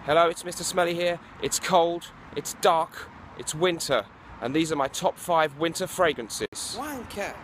Hello, it's Mr. Smelly here. It's cold, it's dark, it's winter, and these are my top 5 winter fragrances. Wanker.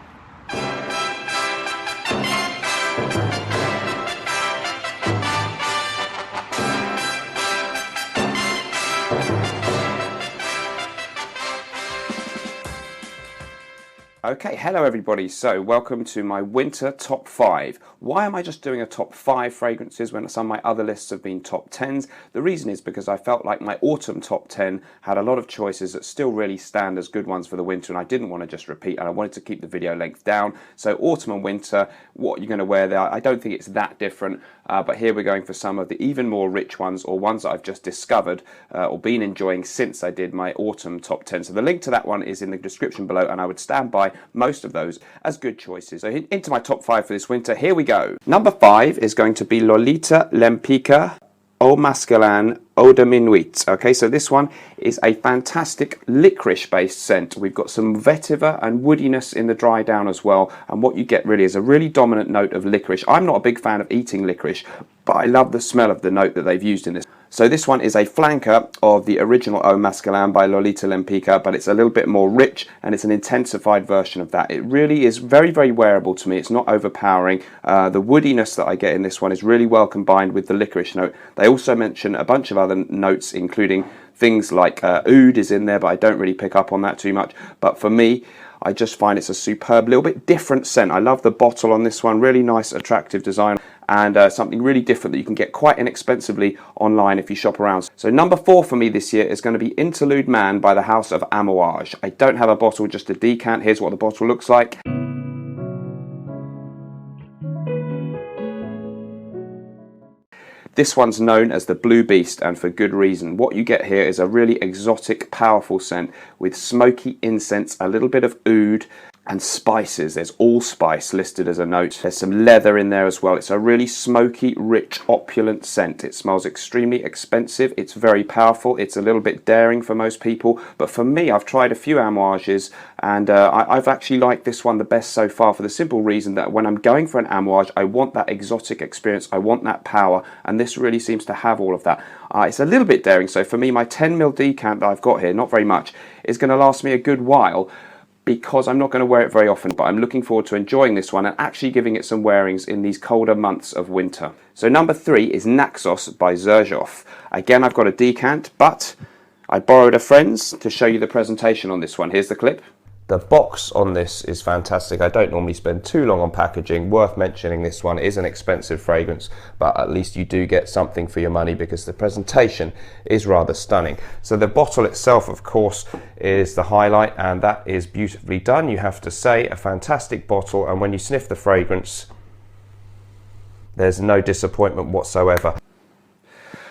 Okay, hello everybody. So welcome to my winter top 5. Why am I just doing a top 5 fragrances when some of my other lists have been top 10s? The reason is because I felt like my autumn top 10 had a lot of choices that still really stand as good ones for the winter, and I didn't want to just repeat, and I wanted to keep the video length down. So autumn and winter, what you're going to wear there, I don't think it's that different, but here we're going for some of the even more rich ones, or ones that I've just discovered or been enjoying since I did my autumn top 10. So the link to that one is in the description below, and I would stand by most of those as good choices. So into my top 5 for this winter, here we go. Number 5 is going to be Lolita Lempicka Eau Masculine Eau de Minuit. Okay, so this one is a fantastic licorice based scent. We've got some vetiver and woodiness in the dry down as well, and what you get really is a really dominant note of licorice. I'm not a big fan of eating licorice, but I love the smell of the note that they've used in this. So this one is a flanker of the original Eau Masculine by Lolita Lempicka, but it's a little bit more rich and it's an intensified version of that. It really is very, very wearable to me. It's not overpowering. The woodiness that I get in this one is really well combined with the licorice note. They also mention a bunch of other notes, including things like oud is in there, but I don't really pick up on that too much. But for me, I just find it's a superb, little bit different scent. I love the bottle on this one, really nice, attractive design, and something really different that you can get quite inexpensively online if you shop around. So number 4 for me this year is going to be Interlude Man by the House of Amouage. I don't have a bottle, just a decant. Here's what the bottle looks like. This one's known as the Blue Beast, and for good reason. What you get here is a really exotic, powerful scent with smoky incense, a little bit of oud, and spices. There's allspice listed as a note. There's some leather in there as well. It's a really smoky, rich, opulent scent. It smells extremely expensive. It's very powerful. It's a little bit daring for most people, but for me, I've tried a few amouages, and I've actually liked this one the best so far, for the simple reason that when I'm going for an amouage, I want that exotic experience. I want that power, and this really seems to have all of that. It's a little bit daring, so for me, my 10ml decant that I've got here, not very much, is going to last me a good while, because I'm not going to wear it very often, but I'm looking forward to enjoying this one and actually giving it some wearings in these colder months of winter. So number 3 is Naxos by Xerjoff. Again, I've got a decant, but I borrowed a friend's to show you the presentation on this one. Here's the clip. The box on this is fantastic. I don't normally spend too long on packaging. Worth mentioning, this one is an expensive fragrance, but at least you do get something for your money because the presentation is rather stunning. So the bottle itself, of course, is the highlight, and that is beautifully done. You have to say, a fantastic bottle, and when you sniff the fragrance, there's no disappointment whatsoever.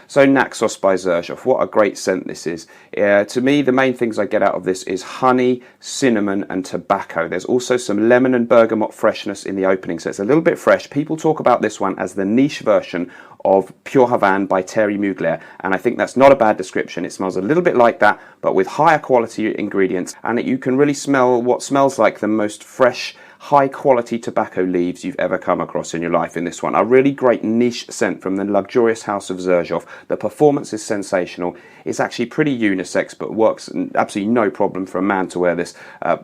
So Naxos by Xerjoff, what a great scent this is. To me, the main things I get out of this is honey, cinnamon and tobacco. There's also some lemon and bergamot freshness in the opening, so it's a little bit fresh. People talk about this one as the niche version of Pure Havane by Thierry Mugler, and I think that's not a bad description. It smells a little bit like that, but with higher quality ingredients, and you can really smell what smells like the most fresh, high quality tobacco leaves you've ever come across in your life in this one. A really great niche scent from the luxurious house of Xerjoff. The performance is sensational. It's actually pretty unisex, but works absolutely no problem for a man to wear this,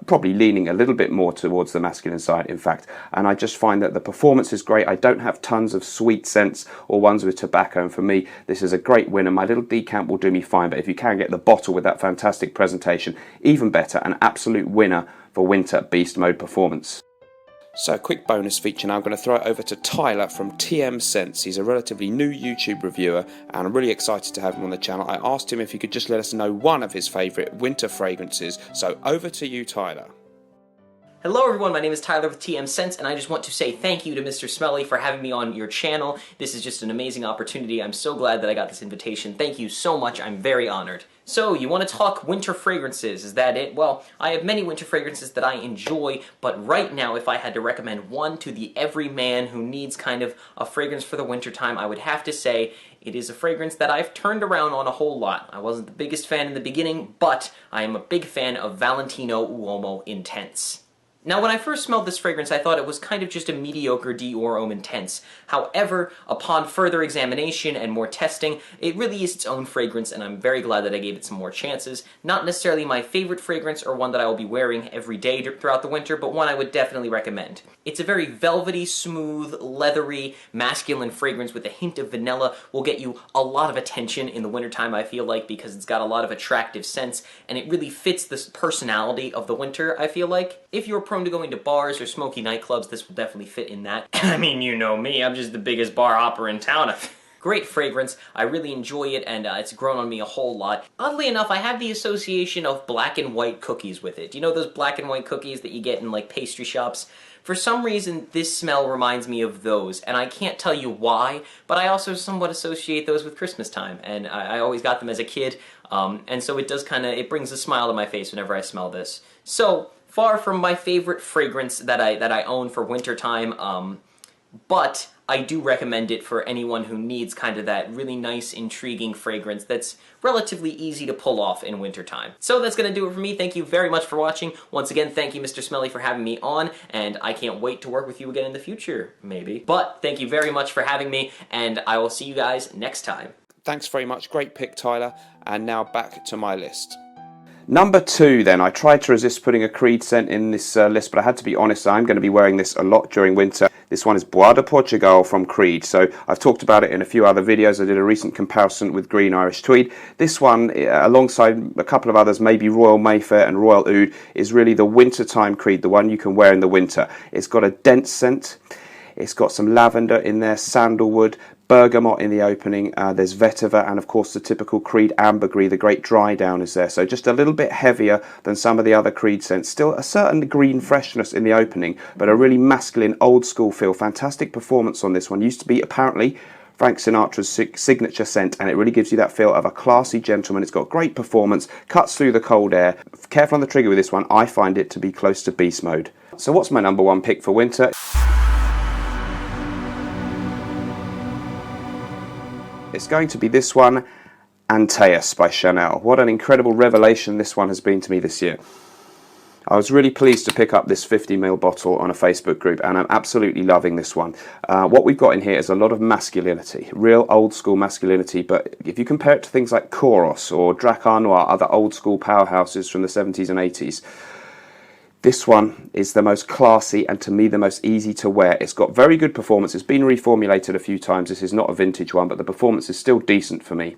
probably leaning a little bit more towards the masculine side, in fact. And I just find that the performance is great. I don't have tons of sweet scents or ones with tobacco, and for me, this is a great winner. My little decant will do me fine, but if you can get the bottle with that fantastic presentation, even better. An absolute winner for winter beast mode performance. So a quick bonus feature now. I'm going to throw it over to Tyler from TM Scents. He's a relatively new YouTube reviewer, and I'm really excited to have him on the channel. I asked him if he could just let us know one of his favourite winter fragrances. So over to you, Tyler. Hello everyone, my name is Tyler with TM Scents, and I just want to say thank you to Mr. Smelly for having me on your channel. This is just an amazing opportunity. I'm so glad that I got this invitation. Thank you so much. I'm very honored. So, you want to talk winter fragrances, is that it? Well, I have many winter fragrances that I enjoy, but right now, if I had to recommend one to the everyman who needs kind of a fragrance for the wintertime, I would have to say it is a fragrance that I've turned around on a whole lot. I wasn't the biggest fan in the beginning, but I am a big fan of Valentino Uomo Intense. Now, when I first smelled this fragrance, I thought it was kind of just a mediocre Dior Homme Intense. However, upon further examination and more testing, it really is its own fragrance, and I'm very glad that I gave it some more chances. Not necessarily my favorite fragrance or one that I will be wearing every day throughout the winter, but one I would definitely recommend. It's a very velvety, smooth, leathery, masculine fragrance with a hint of vanilla. Will get you a lot of attention in the wintertime, I feel like, because it's got a lot of attractive scents, and it really fits the personality of the winter, I feel like. If you're prone to going to bars or smoky nightclubs, this will definitely fit in that. I mean, you know me, I'm just the biggest bar hopper in town. Great fragrance, I really enjoy it, and it's grown on me a whole lot. Oddly enough, I have the association of black and white cookies with it. You know those black and white cookies that you get in like pastry shops? For some reason, this smell reminds me of those, and I can't tell you why, but I also somewhat associate those with Christmas time, and I always got them as a kid, and so it does it brings a smile to my face whenever I smell this. So, far from my favorite fragrance that I own for wintertime, but I do recommend it for anyone who needs kind of that really nice, intriguing fragrance that's relatively easy to pull off in wintertime. So that's going to do it for me. Thank you very much for watching. Once again, thank you, Mr. Smelly, for having me on, and I can't wait to work with you again in the future, maybe. But thank you very much for having me, and I will see you guys next time. Thanks very much. Great pick, Tyler. And now back to my list. Number 2 then, I tried to resist putting a Creed scent in this list, but I had to be honest, I'm going to be wearing this a lot during winter. This one is Bois de Portugal from Creed. So I've talked about it in a few other videos. I did a recent comparison with Green Irish Tweed. This one, alongside a couple of others, maybe Royal Mayfair and Royal Oud, is really the wintertime Creed, the one you can wear in the winter. It's got a dense scent. It's got some lavender in there, sandalwood, bergamot in the opening, there's vetiver, and of course the typical Creed ambergris, the great dry down is there. So just a little bit heavier than some of the other Creed scents. Still a certain green freshness in the opening, but a really masculine, old school feel. Fantastic performance on this one. Used to be apparently Frank Sinatra's signature scent, and it really gives you that feel of a classy gentleman. It's got great performance, cuts through the cold air. Careful on the trigger with this one. I find it to be close to beast mode. So what's my number 1 pick for winter? It's going to be this one, Antaeus by Chanel. What an incredible revelation this one has been to me this year. I was really pleased to pick up this 50ml bottle on a Facebook group, and I'm absolutely loving this one. What we've got in here is a lot of masculinity, real old school masculinity, but if you compare it to things like Koros or Drakkar Noir, other old school powerhouses from the 70s and 80s, this one is the most classy and to me the most easy to wear. It's got very good performance. It's been reformulated a few times. This is not a vintage one, but the performance is still decent for me.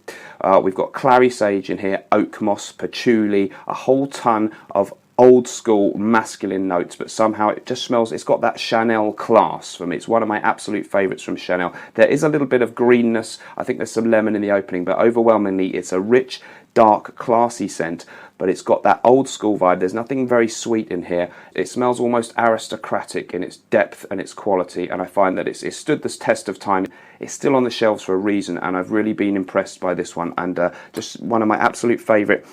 We've got clary sage in here, oak moss, patchouli, a whole ton of old school masculine notes, but somehow it just smells, it's got that Chanel class for me. It's one of my absolute favourites from Chanel. There is a little bit of greenness. I think there's some lemon in the opening, but overwhelmingly it's a rich, dark, classy scent, but it's got that old school vibe. There's nothing very sweet in here. It smells almost aristocratic in its depth and its quality, and I find that it's stood this test of time. It's still on the shelves for a reason, and I've really been impressed by this one, and just one of my absolute favourite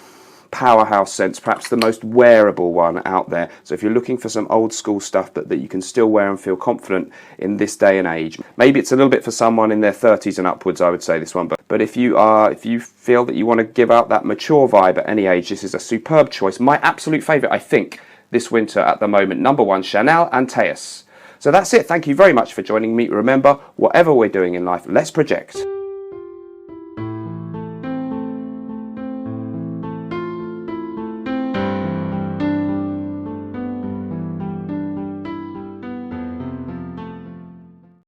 powerhouse scents, perhaps the most wearable one out there. So if you're looking for some old school stuff that you can still wear and feel confident in this day and age, maybe it's a little bit for someone in their 30s and upwards, I would say this one, but if you feel that you want to give out that mature vibe at any age, this is a superb choice. My absolute favourite, I think, this winter at the moment, number 1, Chanel Antaeus. So that's it. Thank you very much for joining me. Remember, whatever we're doing in life, let's project.